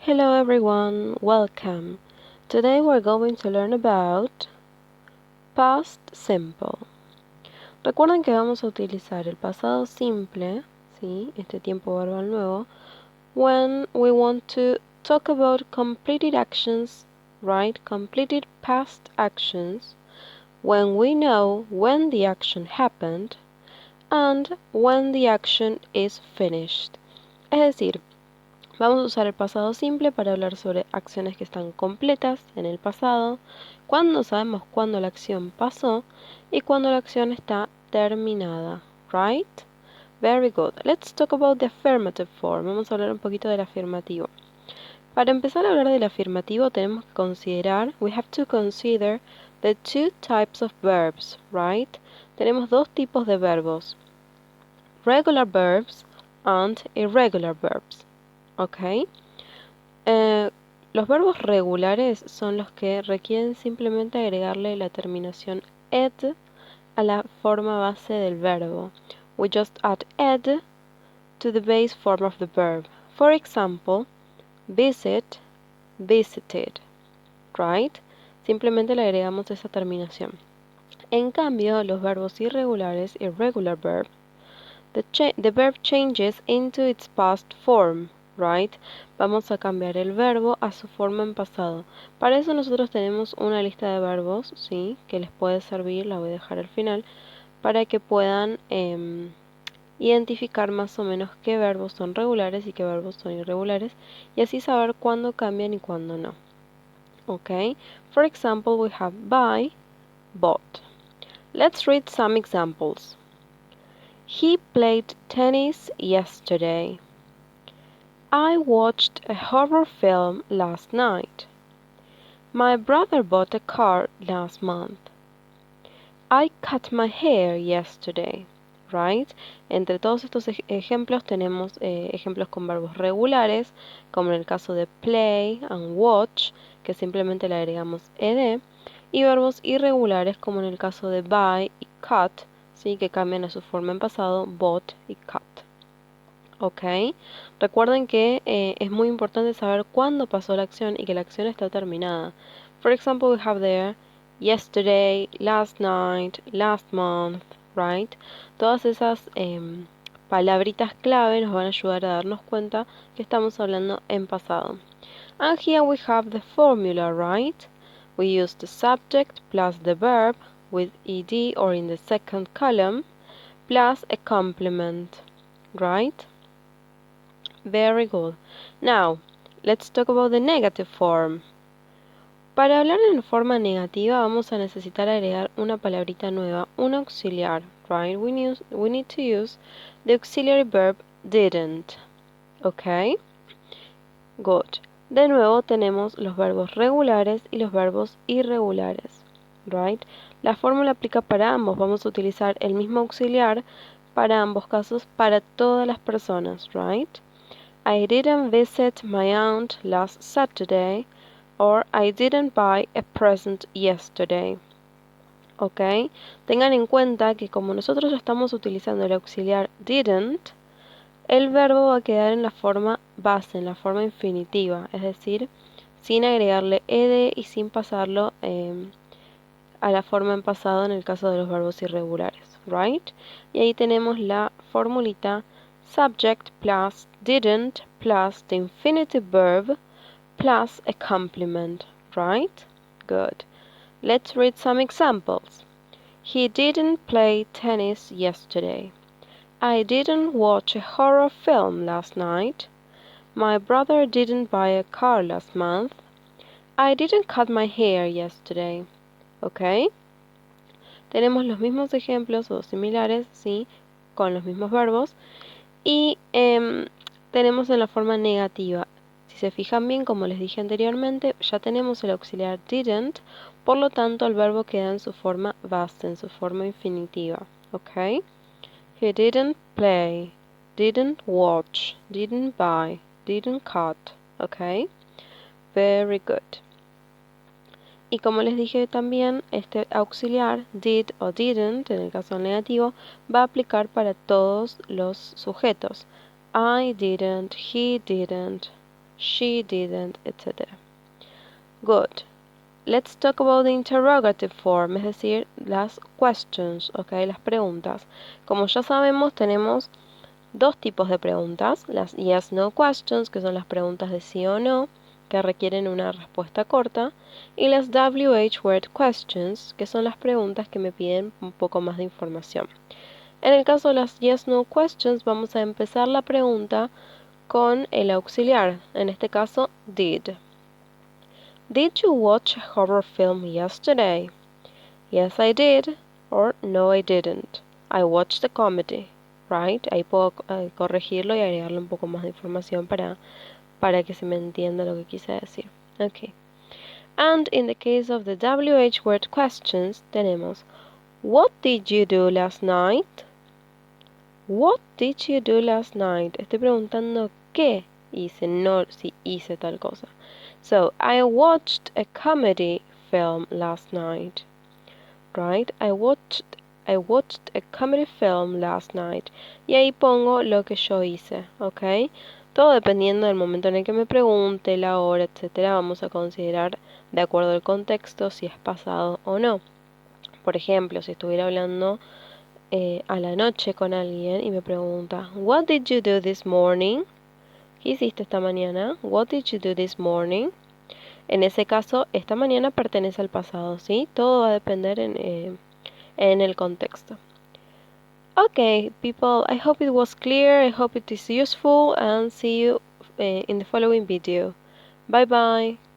Hello everyone, welcome. Today we're going to learn about past simple. Recuerden que vamos a utilizar el pasado simple, ¿sí? Este tiempo verbal nuevo, when we want to talk about completed actions, right? Completed past actions, when we know when the action happened, and when the action is finished. Es decir, vamos a usar el pasado simple para hablar sobre acciones que están completas en el pasado, cuando sabemos cuándo la acción pasó y cuando la acción está terminada, right? Very good. Let's talk about the affirmative form. Vamos a hablar un poquito del afirmativo. Para empezar a hablar del afirmativo tenemos que considerar, we have to consider the two types of verbs, right? Tenemos dos tipos de verbos, regular verbs and irregular verbs. ¿Ok? Los verbos regulares son los que requieren simplemente agregarle la terminación ed a la forma base del verbo. We just add ed to the base form of the verb. For example, visit, visited, right? Simplemente le agregamos esa terminación. En cambio, los verbos irregulares, irregular verb, the verb changes into its past form, right? Vamos a cambiar el verbo a su forma en pasado. Para eso nosotros tenemos una lista de verbos, ¿sí? Que les puede servir, la voy a dejar al final, para que puedan identificar más o menos qué verbos son regulares y qué verbos son irregulares, y así saber cuándo cambian y cuándo no. Okay? For example, we have buy, bought. Let's read some examples. He played tennis yesterday. I watched a horror film last night. My brother bought a car last month. I cut my hair yesterday. Right? Entre todos estos ejemplos tenemos ejemplos con verbos regulares, como en el caso de play and watch, que simplemente le agregamos ed, y verbos irregulares, como en el caso de buy y cut, ¿sí? Que cambian a su forma en pasado, bought y cut. ¿Ok? Recuerden que es muy importante saber cuándo pasó la acción y que la acción está terminada. For example, we have there yesterday, last night, last month, right? Todas esas palabritas clave nos van a ayudar a darnos cuenta que estamos hablando en pasado. And here we have the formula, right? We use the subject plus the verb with ed or in the second column plus a complement, right? Very good. Now, let's talk about the negative form. Para hablar en forma negativa vamos a necesitar agregar una palabrita nueva, un auxiliar, right? We need to use the auxiliary verb didn't. Okay? Good. De nuevo tenemos los verbos regulares y los verbos irregulares, right? La fórmula aplica para ambos. Vamos a utilizar el mismo auxiliar para ambos casos, para todas las personas, right? I didn't visit my aunt last Saturday, or I didn't buy a present yesterday. ¿Ok? Tengan en cuenta que como nosotros estamos utilizando el auxiliar didn't, el verbo va a quedar en la forma base, en la forma infinitiva, es decir, sin agregarle ed y sin pasarlo a la forma en pasado en el caso de los verbos irregulares, right? Y ahí tenemos la formulita subject plus didn't plus the infinitive verb plus a complement, right? Good. Let's read some examples. He didn't play tennis yesterday. I didn't watch a horror film last night. My brother didn't buy a car last month. I didn't cut my hair yesterday. ¿Ok? Tenemos los mismos ejemplos o similares, ¿sí? Con los mismos verbos. Y tenemos en la forma negativa. Si se fijan bien, como les dije anteriormente, ya tenemos el auxiliar didn't, por lo tanto el verbo queda en su forma base, en su forma infinitiva. ¿Ok? He didn't play, didn't watch, didn't buy, didn't cut. ¿Ok? Very good. Y como les dije también, este auxiliar did o didn't, en el caso negativo, va a aplicar para todos los sujetos. I didn't, he didn't, she didn't, etc. Good. Let's talk about the interrogative form, es decir, las questions, ¿ok? Las preguntas. Como ya sabemos, tenemos dos tipos de preguntas, las yes-no questions, que son las preguntas de sí o no, que requieren una respuesta corta, y las WH word questions, que son las preguntas que me piden un poco más de información. En el caso de las yes-no questions, vamos a empezar la pregunta con el auxiliar, en este caso, did. Did you watch a horror film yesterday? Yes, I did, or no, I didn't. I watched a comedy. Right? Ahí puedo corregirlo y agregarle un poco más de información para que se me entienda lo que quise decir. Okay. And in the case of the WH word questions, tenemos What did you do last night? What did you do last night? Estoy preguntando qué hice, no si hice tal cosa. So, I watched a comedy film last night. Right? I watched a comedy film last night. Y ahí pongo lo que yo hice, ¿ok? Todo dependiendo del momento en el que me pregunte, la hora, etcétera, vamos a considerar de acuerdo al contexto si es pasado o no. Por ejemplo, si estuviera hablando a la noche con alguien y me pregunta, What did you do this morning? ¿Qué hiciste esta mañana? What did you do this morning? En ese caso, esta mañana pertenece al pasado, ¿sí? Todo va a depender en el contexto. Okay, people, I hope it was clear, I hope it is useful, and see you in the following video. Bye bye!